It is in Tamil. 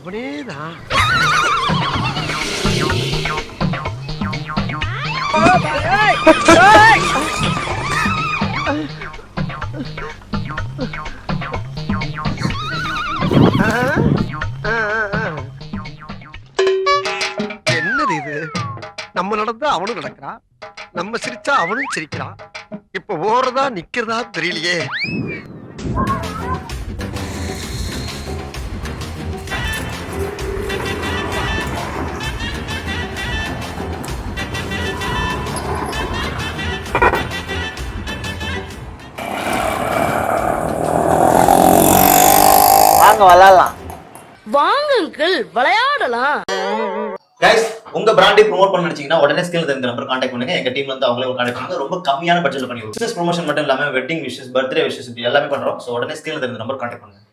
அவனேதான். என்னது இது? நம்ம நடந்தா அவனும் நடக்கிறான், நம்ம சிரிச்சா அவனும் சிரிக்கிறான். இப்ப ஓடுறதா நிக்கிறதா தெரியலையே. வாங்க விளையாடலாம். வாங்க அங்கிள் விளையாடலாம். கைஸ், உங்க பிராண்டை ப்ரோமோட் பண்ண நினைச்சீங்கன்னா உடனே ஸ்கிரீன்ல இந்த நம்பர் கான்டாக்ட் பண்ணுங்க. எங்க டீம்ல இருந்து அவங்களே கான்டாக்ட் பண்ணுங்க. ரொம்ப கம்மியான பட்ஜெட்ல பண்ணி பிசினஸ் ப்ரொமோஷன் மட்டும் இல்லாம வெட்டிங் விஷஸ், பர்த்டே விஷஸ் எல்லாமே பண்றோம். சோ உடனே ஸ்கிரீன்ல இந்த நம்பர் கான்டாக்ட் பண்ணுங்க.